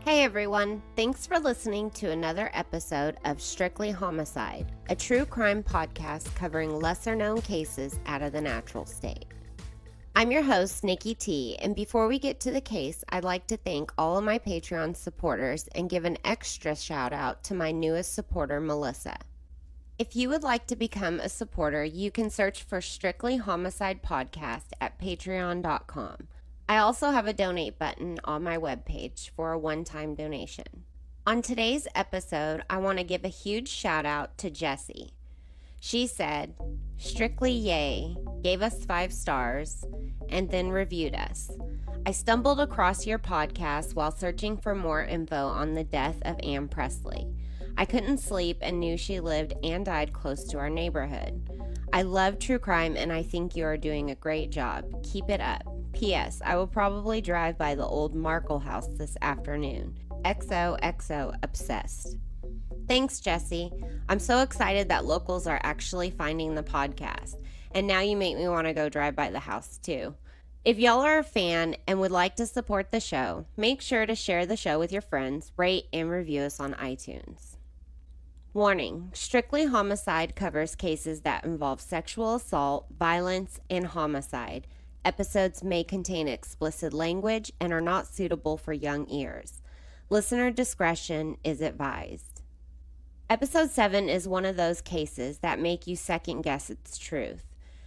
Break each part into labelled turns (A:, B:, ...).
A: Hey everyone, thanks for listening to another episode of Strictly Homicide, a true crime podcast covering lesser known cases out of the natural state. I'm your host, Nicki T, and before we get to the case, I'd like to thank all of my Patreon supporters and give an extra shout out to my newest supporter, Melissa. If you would like to become a supporter, you can search for Strictly Homicide Podcast at patreon.com. I also have a donate button on my webpage for a one-time donation. On today's episode, I want to give a huge shout out to Jessie. She said, "Strictly yay," gave us 5 stars, and then reviewed us. I stumbled across your podcast while searching for more info on the death of Ann Presley. I couldn't sleep and knew she lived and died close to our neighborhood. I love true crime and I think you are doing a great job. Keep it up. P.S. I will probably drive by the old Markle house this afternoon. XOXO obsessed. Thanks, Jessie. I'm so excited that locals are actually finding the podcast. And now you make me want to go drive by the house too. If y'all are a fan and would like to support the show, make sure to share the show with your friends, rate and review us on iTunes. Warning, Strictly Homicide covers cases that involve sexual assault, violence, and homicide. Episodes may contain explicit language and are not suitable for young ears. Listener discretion is advised. Episode 7 is one of those cases that make you second guess its truth,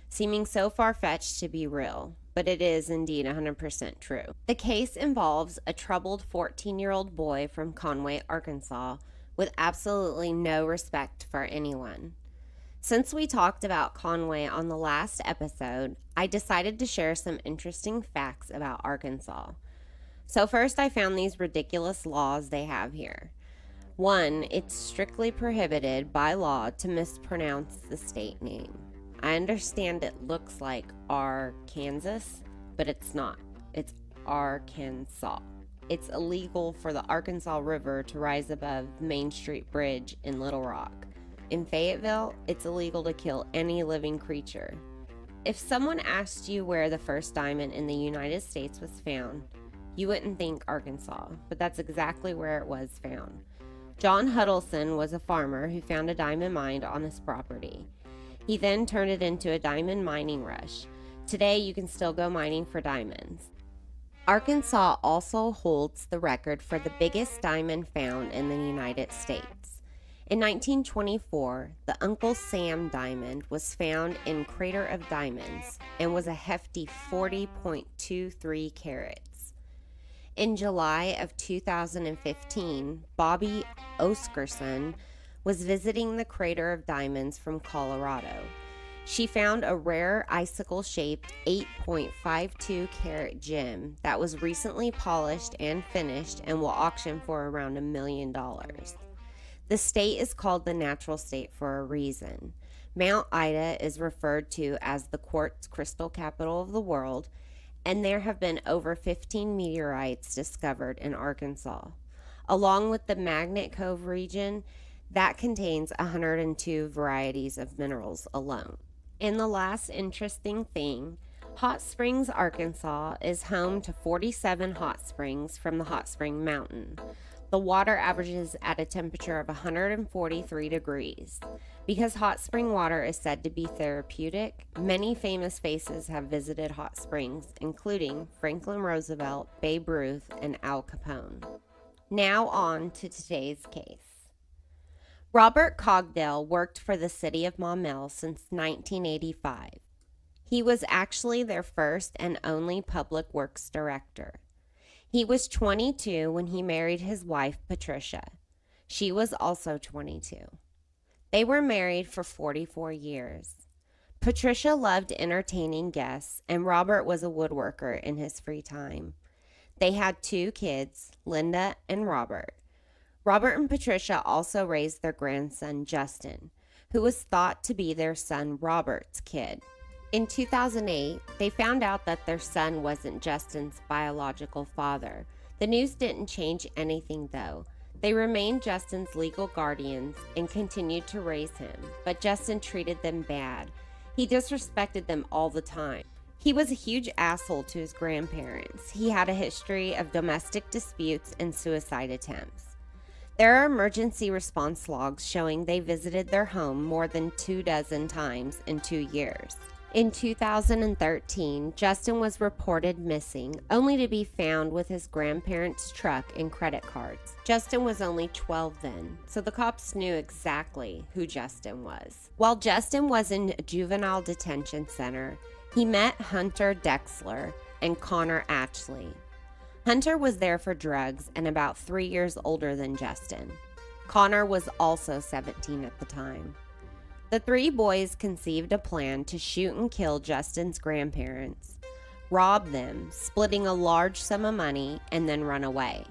A: seeming so far-fetched to be real, but it is indeed 100% true. The case involves a troubled 14-year-old boy from Conway, Arkansas, with absolutely no respect for anyone. Since we talked about Conway on the last episode, I decided to share some interesting facts about Arkansas. So first, I found these ridiculous laws they have here. 1, it's strictly prohibited by law to mispronounce the state name. I understand it looks like Arkansas, but it's not. It's Arkansas. It's illegal for the Arkansas River to rise above Main Street Bridge in Little Rock. In Fayetteville, it's illegal to kill any living creature. If someone asked you where the first diamond in the United States was found, you wouldn't think Arkansas, but that's exactly where it was found. John Huddleston was a farmer who found a diamond mine on his property. He then turned it into a diamond mining rush. Today, you can still go mining for diamonds. Arkansas also holds the record for the biggest diamond found in the United States. In 1924, the Uncle Sam diamond was found in Crater of Diamonds and was a hefty 40.23 carats. In July of 2015, Bobby Oscarson was visiting the Crater of Diamonds from Colorado. She found a rare icicle-shaped 8.52 carat gem that was recently polished and finished and will auction for around $1 million. The state is called the natural state for a reason. Mount Ida is referred to as the quartz crystal capital of the world, and there have been over 15 meteorites discovered in Arkansas, along with the Magnet Cove region that contains 102 varieties of minerals alone. And the last interesting thing, Hot Springs, Arkansas is home to 47 hot springs from the Hot Spring Mountain. The water averages at a temperature of 143 degrees. Because hot spring water is said to be therapeutic, many famous faces have visited hot springs, including Franklin Roosevelt, Babe Ruth, and Al Capone. Now on to today's case. Robert Cogdell worked for the city of Maumelle since 1985. He was actually their first and only public works director. He was 22 when he married his wife, Patricia. She was also 22. They were married for 44 years. Patricia loved entertaining guests, and Robert was a woodworker in his free time. They had 2 kids, Linda and Robert. Robert and Patricia also raised their grandson, Justin, who was thought to be their son Robert's kid. In 2008, they found out that their son wasn't Justin's biological father. The news didn't change anything, though. They remained Justin's legal guardians and continued to raise him, but Justin treated them bad. He disrespected them all the time. He was a huge asshole to his grandparents. He had a history of domestic disputes and suicide attempts. There are emergency response logs showing they visited their home more than 24 times in 2 years. In 2013, Justin was reported missing, only to be found with his grandparents' truck and credit cards. Justin was only 12 then, so the cops knew exactly who Justin was. While Justin was in a juvenile detention center, he met Hunter Dexler and Connor Ashley. Hunter was there for drugs and about 3 years older than Justin. Connor was also 17 at the time. The three boys conceived a plan to shoot and kill Justin's grandparents, rob them, splitting a large sum of money, and then run away.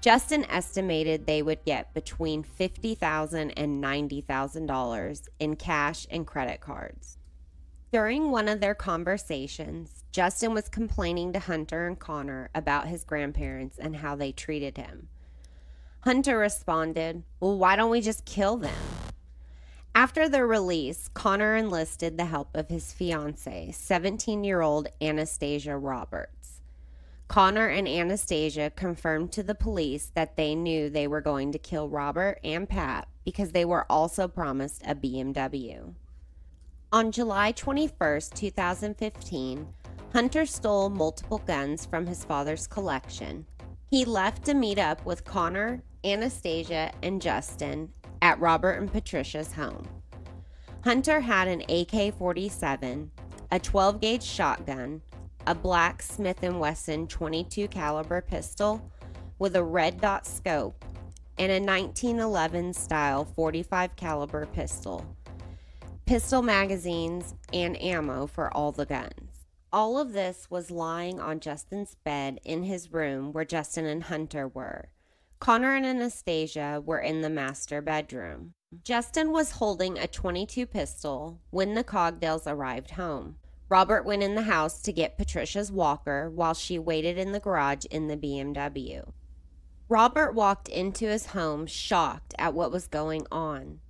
A: Justin estimated they would get between $50,000 and $90,000 in cash and credit cards. During one of their conversations, Justin was complaining to Hunter and Connor about his grandparents and how they treated him. Hunter responded, "Well, why don't we just kill them?" After their release, Connor enlisted the help of his fiancée, 17-year-old Anastasia Roberts. Connor and Anastasia confirmed to the police that they knew they were going to kill Robert and Pat because they were also promised a BMW. On July 21, 2015, Hunter stole multiple guns from his father's collection. He left to meet up with Connor, Anastasia, and Justin at Robert and Patricia's home. Hunter had an AK-47, a 12-gauge shotgun, a black Smith & Wesson .22 caliber pistol with a red dot scope, and a 1911 style .45 caliber pistol magazines, and ammo for all the guns. All of this was lying on Justin's bed in his room where Justin and Hunter were. Connor and Anastasia were in the master bedroom. Justin was holding a .22 pistol when the Cogdells arrived home. Robert went in the house to get Patricia's walker while she waited in the garage in the BMW. Robert walked into his home shocked at what was going on.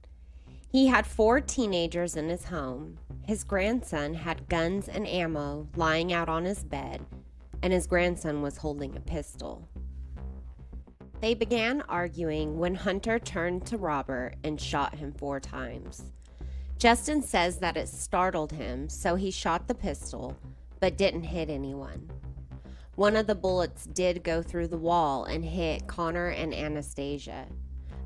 A: He had 4 teenagers in his home. His grandson had guns and ammo lying out on his bed, and his grandson was holding a pistol. They began arguing when Hunter turned to Robert and shot him 4 times. Justin says that it startled him, so he shot the pistol, but didn't hit anyone. One of the bullets did go through the wall and hit Connor and Anastasia.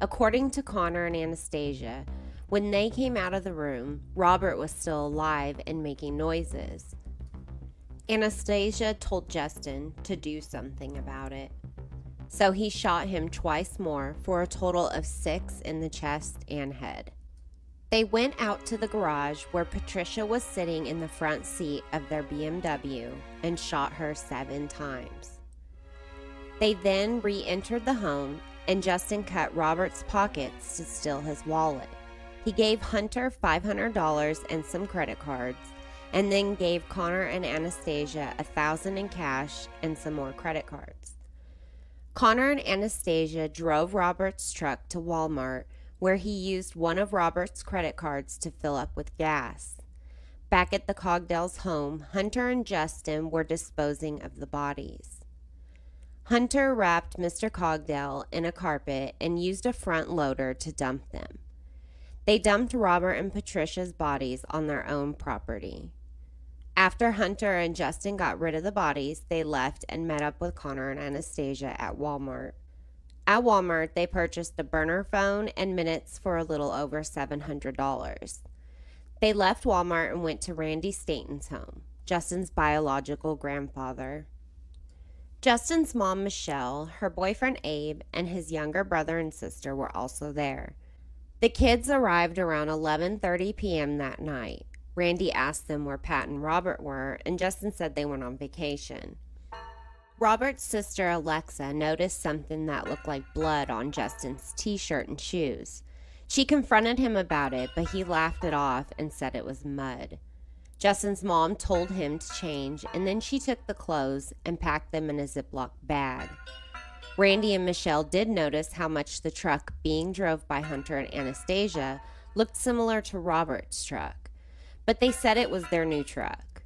A: According to Connor and Anastasia, when they came out of the room, Robert was still alive and making noises. Anastasia told Justin to do something about it. So he shot him twice more for a total of 6 in the chest and head. They went out to the garage where Patricia was sitting in the front seat of their BMW and shot her 7 times. They then re-entered the home and Justin cut Robert's pockets to steal his wallet. He gave Hunter $500 and some credit cards, and then gave Connor and Anastasia $1,000 in cash and some more credit cards. Connor and Anastasia drove Robert's truck to Walmart, where he used one of Robert's credit cards to fill up with gas. Back at the Cogdell's home, Hunter and Justin were disposing of the bodies. Hunter wrapped Mr. Cogdell in a carpet and used a front loader to dump them. They dumped Robert and Patricia's bodies on their own property. After Hunter and Justin got rid of the bodies, they left and met up with Connor and Anastasia at Walmart. At Walmart, they purchased a burner phone and minutes for a little over $700. They left Walmart and went to Randy Staton's home, Justin's biological grandfather. Justin's mom, Michelle, her boyfriend, Abe, and his younger brother and sister were also there. The kids arrived around 11:30 p.m. that night. Randy asked them where Pat and Robert were, and Justin said they went on vacation. Robert's sister, Alexa, noticed something that looked like blood on Justin's t-shirt and shoes. She confronted him about it, but he laughed it off and said it was mud. Justin's mom told him to change, and then she took the clothes and packed them in a Ziploc bag. Randy and Michelle did notice how much the truck being drove by Hunter and Anastasia looked similar to Robert's truck, but they said it was their new truck.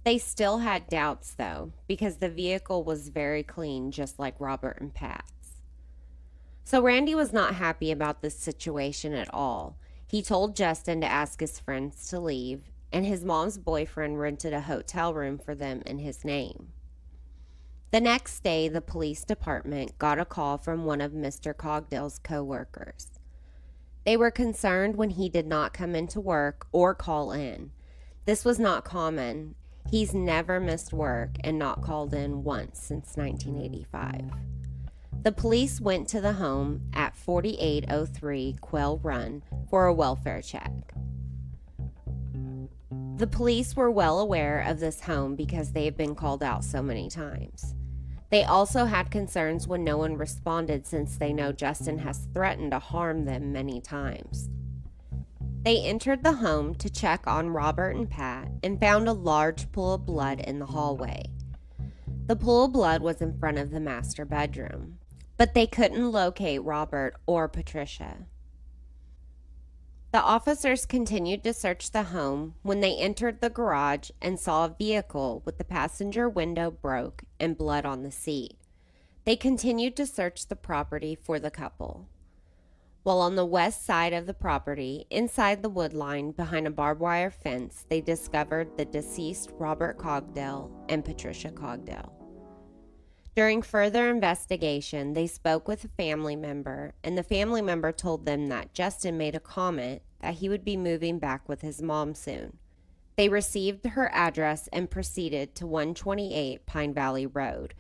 A: They still had doubts, though, because the vehicle was very clean, just like Robert and Pat's. So Randy was not happy about this situation at all. He told Justin to ask his friends to leave, and his mom's boyfriend rented a hotel room for them in his name. The next day, the police department got a call from one of Mr. Cogdell's co-workers. They were concerned when he did not come into work or call in. This was not common. He's never missed work and not called in once since 1985. The police went to the home at 4803 Quail Run for a welfare check. The police were well aware of this home because they have been called out so many times. They also had concerns when no one responded since they know Justin has threatened to harm them many times. They entered the home to check on Robert and Pat and found a large pool of blood in the hallway. The pool of blood was in front of the master bedroom, but they couldn't locate Robert or Patricia. The officers continued to search the home when they entered the garage and saw a vehicle with the passenger window broke and blood on the seat. They continued to search the property for the couple. While on the west side of the property, inside the wood line behind a barbed wire fence, they discovered the deceased Robert Cogdell and Patricia Cogdell. During further investigation, they spoke with a family member, and the family member told them that Justin made a comment that he would be moving back with his mom soon. They received her address and proceeded to 128 Pine Valley Road,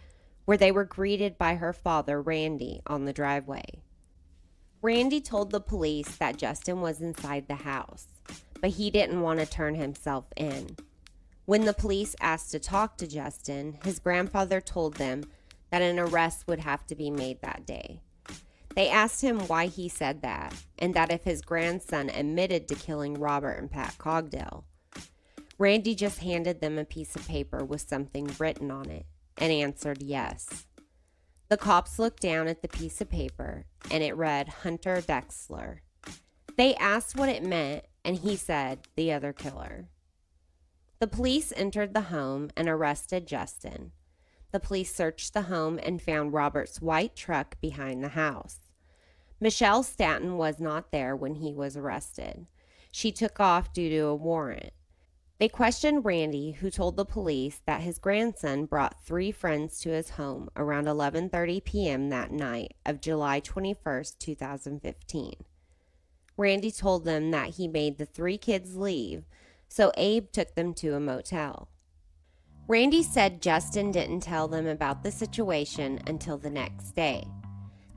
A: where they were greeted by her father, Randy, on the driveway. Randy told the police that Justin was inside the house, but he didn't want to turn himself in. When the police asked to talk to Justin, his grandfather told them that an arrest would have to be made that day. They asked him why he said that, and that if his grandson admitted to killing Robert and Pat Cogdell. Randy just handed them a piece of paper with something written on it and answered yes. The cops looked down at the piece of paper, and it read Hunter Dexler. They asked what it meant, and he said, the other killer. The police entered the home and arrested Justin. The police searched the home and found Robert's white truck behind the house. Michelle Staton was not there when he was arrested. She took off due to a warrant. They questioned Randy, who told the police that his grandson brought 3 friends to his home around 11:30 p.m. that night of July 21st, 2015. Randy told them that he made the 3 kids leave, so Abe took them to a motel. Randy said Justin didn't tell them about the situation until the next day.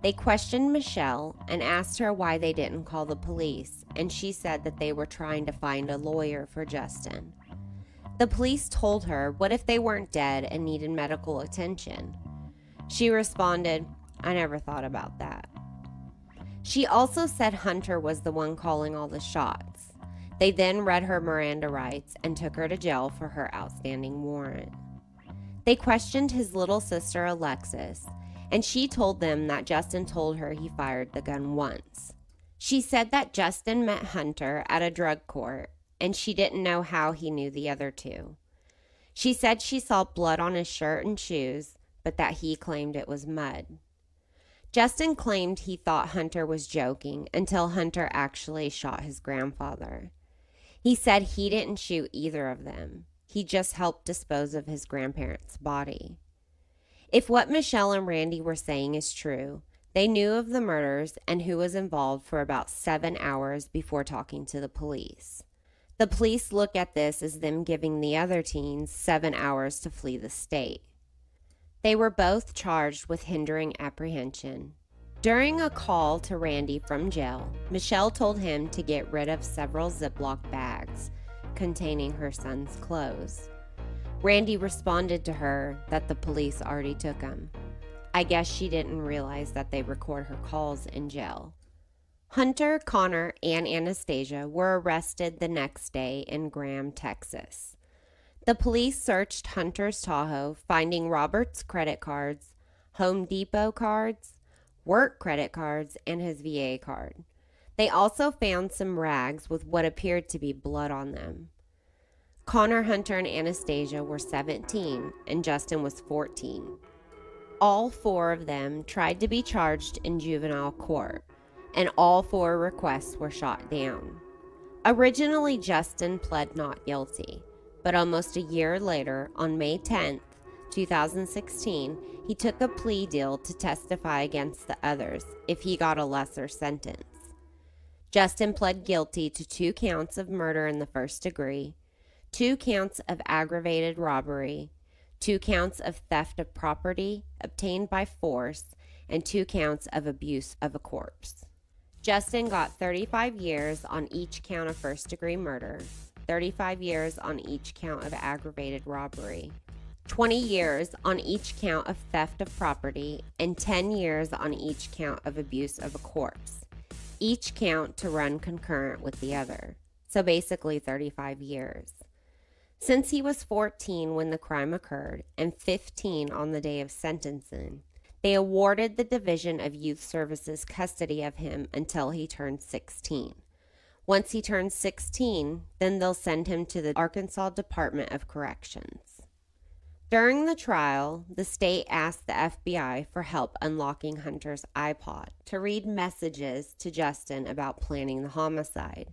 A: They questioned Michelle and asked her why they didn't call the police, and she said that they were trying to find a lawyer for Justin. The police told her what if they weren't dead and needed medical attention. She responded, "I never thought about that." She also said Hunter was the one calling all the shots. They then read her Miranda rights and took her to jail for her outstanding warrant. They questioned his little sister Alexis, and she told them that Justin told her he fired the gun once. She said that Justin met Hunter at a drug court, and she didn't know how he knew the other 2. She said she saw blood on his shirt and shoes, but that he claimed it was mud. Justin claimed he thought Hunter was joking until Hunter actually shot his grandfather. He said he didn't shoot either of them. He just helped dispose of his grandparents' body. If what Michelle and Randy were saying is true, they knew of the murders and who was involved for about 7 hours before talking to the police. The police look at this as them giving the other teens 7 hours to flee the state. They were both charged with hindering apprehension. During a call to Randy from jail, Michelle told him to get rid of several Ziploc bags containing her son's clothes. Randy responded to her that the police already took them. I guess she didn't realize that they record her calls in jail. Hunter, Connor, and Anastasia were arrested the next day in Graham, Texas. The police searched Hunter's Tahoe, finding Robert's credit cards, Home Depot cards, work credit cards, and his VA card. They also found some rags with what appeared to be blood on them. Connor, Hunter, and Anastasia were 17, and Justin was 14. All four of them tried to be charged in juvenile court, and all four requests were shot down. Originally, Justin pled not guilty, but almost a year later, on May 10th, 2016, he took a plea deal to testify against the others if he got a lesser sentence. Justin pled guilty to 2 counts of murder in the first degree, 2 counts of aggravated robbery, 2 counts of theft of property obtained by force, and 2 counts of abuse of a corpse. Justin got 35 years on each count of first-degree murder, 35 years on each count of aggravated robbery, 20 years on each count of theft of property, and 10 years on each count of abuse of a corpse, each count to run concurrent with the other, so basically 35 years. Since he was 14 when the crime occurred and 15 on the day of sentencing, they awarded the Division of Youth Services custody of him until he turned 16. Once he turns 16, then they'll send him to the Arkansas Department of Corrections. During the trial, the state asked the FBI for help unlocking Hunter's iPod to read messages to Justin about planning the homicide.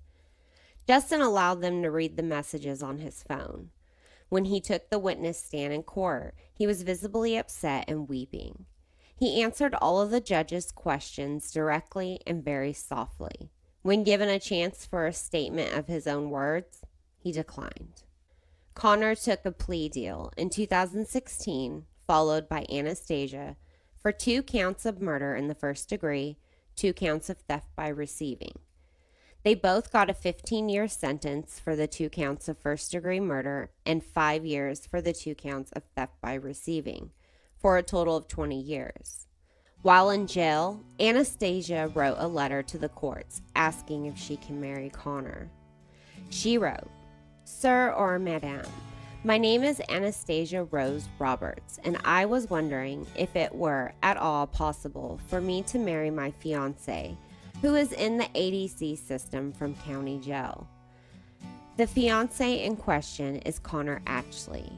A: Justin allowed them to read the messages on his phone. When he took the witness stand in court, he was visibly upset and weeping. He answered all of the judge's questions directly and very softly. When given a chance for a statement of his own words, he declined. Connor took a plea deal in 2016, followed by Anastasia, for 2 counts of murder in the first degree, 2 counts of theft by receiving. They both got a 15-year sentence for the 2 counts of first-degree murder and 5 years for the 2 counts of theft by receiving, for a total of 20 years. While in jail, Anastasia wrote a letter to the courts asking if she can marry Connor. She wrote, "Sir or Madame, my name is Anastasia Rose Roberts, and I was wondering if it were at all possible for me to marry my fiancé, who is in the ADC system from county jail. The fiancé in question is Connor Ashley.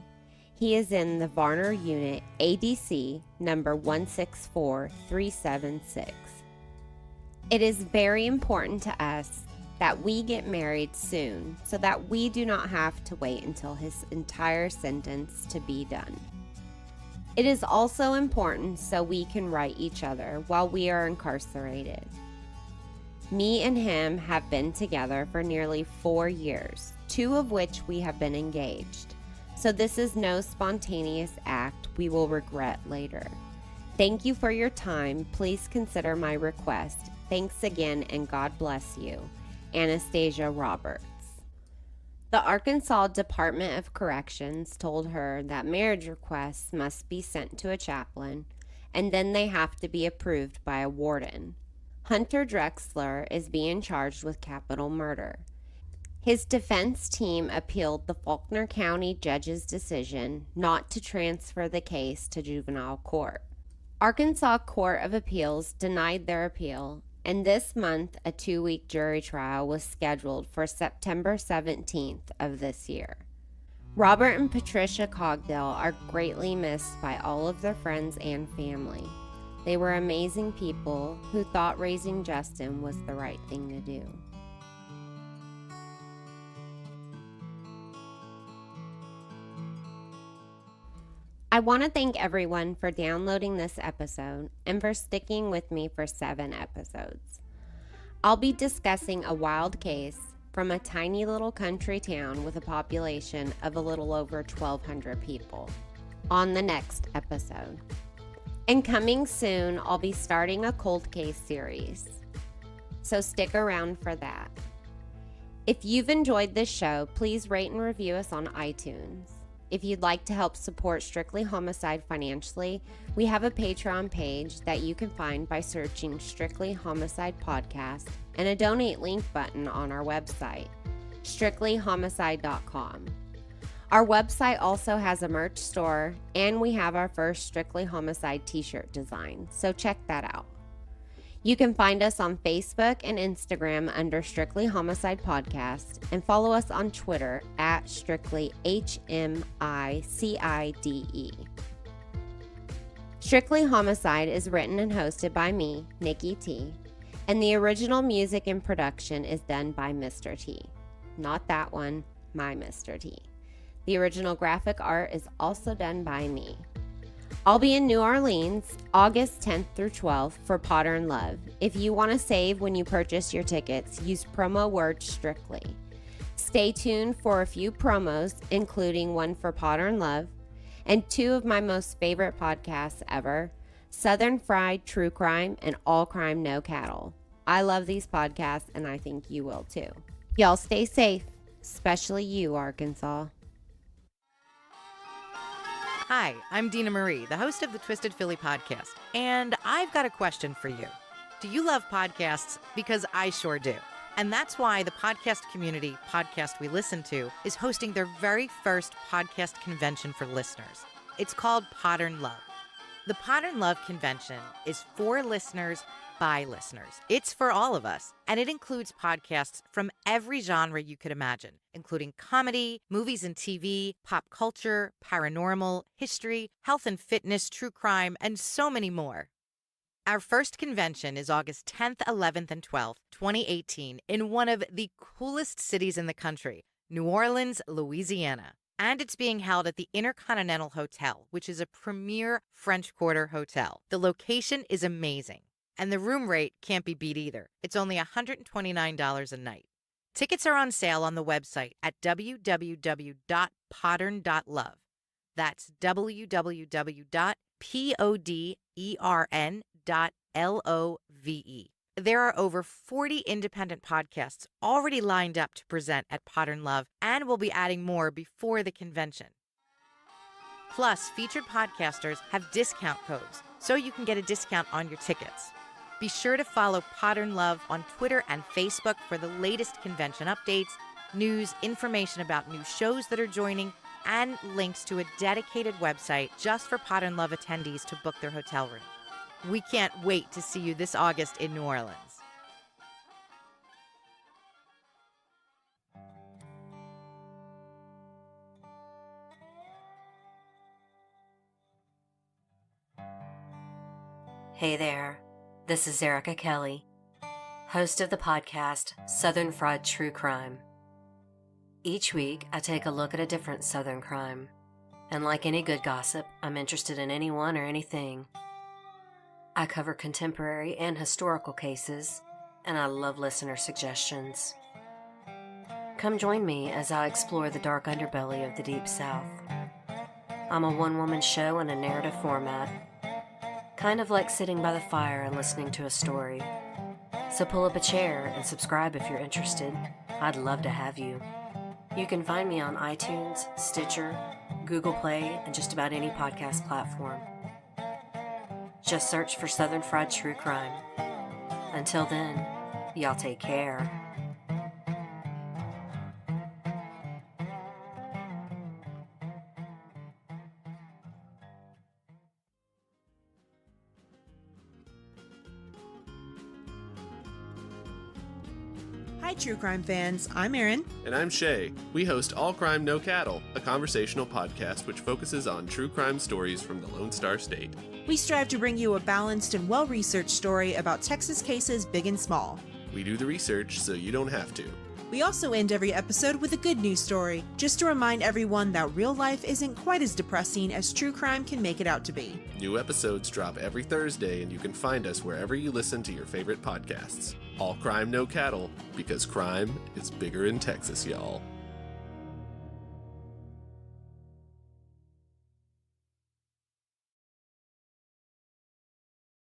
A: He is in the Varner Unit ADC number 164376. It is very important to us that we get married soon so that we do not have to wait until his entire sentence to be done. It is also important so we can write each other while we are incarcerated. Me and him have been together for nearly 4 years, 2 of which we have been engaged. So this is no spontaneous act we will regret later. Thank you for your time. Please consider my request. Thanks again and God bless you. Anastasia Roberts." The Arkansas Department of Corrections told her that marriage requests must be sent to a chaplain and then they have to be approved by a warden. Hunter Drexler is being charged with capital murder. His defense team appealed the Faulkner County judge's decision not to transfer the case to juvenile court. Arkansas Court of Appeals denied their appeal, and this month a 2-week jury trial was scheduled for September 17th of this year. Robert and Patricia Cogdell are greatly missed by all of their friends and family. They were amazing people who thought raising Justin was the right thing to do. I want to thank everyone for downloading this episode and for sticking with me for 7 episodes. I'll be discussing a wild case from a tiny little country town with a population of a little over 1,200 people on the next episode. And coming soon, I'll be starting a cold case series, so stick around for that. If you've enjoyed this show, please rate and review us on iTunes. If you'd like to help support Strictly Homicide financially, we have a Patreon page that you can find by searching Strictly Homicide Podcast and a donate link button on our website, strictlyhomicide.com. Our website also has a merch store, and we have our first Strictly Homicide t-shirt design, so check that out. You can find us on Facebook and Instagram under Strictly Homicide Podcast and follow us on Twitter at strictlyhmicide. Strictly Homicide is written and hosted by me, Nicki T, and the original music and production is done by Mr. T. Not that one, my Mr. T. The original graphic art is also done by me. I'll be in New Orleans August 10th through 12th for Potter and Love. If you want to save when you purchase your tickets, use promo word STRICTLY. Stay tuned for a few promos, including one for Potter and Love and two of my most favorite podcasts ever, Southern Fried True Crime and All Crime No Cattle. I love these podcasts and I think you will too. Y'all stay safe, especially you, Arkansas.
B: Hi, I'm Dina Marie, the host of the Twisted Philly podcast, and I've got a question for you. Do you love podcasts? Because I sure do. And that's why the podcast community, Podcast We Listen To, is hosting their very first podcast convention for listeners. It's called Modern Love. The Modern Love convention is for listeners by listeners. It's for all of us, and it includes podcasts from every genre you could imagine, including comedy, movies and TV, pop culture, paranormal, history, health and fitness, true crime, and so many more. Our first convention is August 10th, 11th, and 12th, 2018, in one of the coolest cities in the country, New Orleans, Louisiana. And it's being held at the Intercontinental Hotel, which is a premier French Quarter hotel. The location is amazing. And the room rate can't be beat either. It's only $129 a night. Tickets are on sale on the website at www.podern.love. That's www.podern.love. There are over 40 independent podcasts already lined up to present at Podern Love, and we'll be adding more before the convention. Plus, featured podcasters have discount codes, so you can get a discount on your tickets. Be sure to follow Podern Love on Twitter and Facebook for the latest convention updates, news, information about new shows that are joining, and links to a dedicated website just for Podern Love attendees to book their hotel room. We can't wait to see you this August in New Orleans.
C: Hey there. This is Erica Kelly, host of the podcast Southern Fried True Crime. Each week, I take a look at a different Southern crime, and like any good gossip, I'm interested in anyone or anything. I cover contemporary and historical cases, and I love listener suggestions. Come join me as I explore the dark underbelly of the Deep South. I'm a one-woman show in a narrative format, kind of like sitting by the fire and listening to a story. So pull up a chair and subscribe if you're interested. I'd love to have you. You can find me on iTunes, Stitcher, Google Play, and just about any podcast platform. Just search for Southern Fried True Crime. Until then, y'all take care.
D: Hi, true crime fans. I'm Erin.
E: And I'm Shay. We host All Crime No Cattle, a conversational podcast which focuses on true crime stories from the Lone Star State.
D: We strive to bring you a balanced and well-researched story about Texas cases big and small.
E: We do the research so you don't have to.
D: We also end every episode with a good news story, just to remind everyone that real life isn't quite as depressing as true crime can make it out to be.
E: New episodes drop every Thursday, and you can find us wherever you listen to your favorite podcasts. All Crime No Cattle, because crime is bigger in Texas, y'all.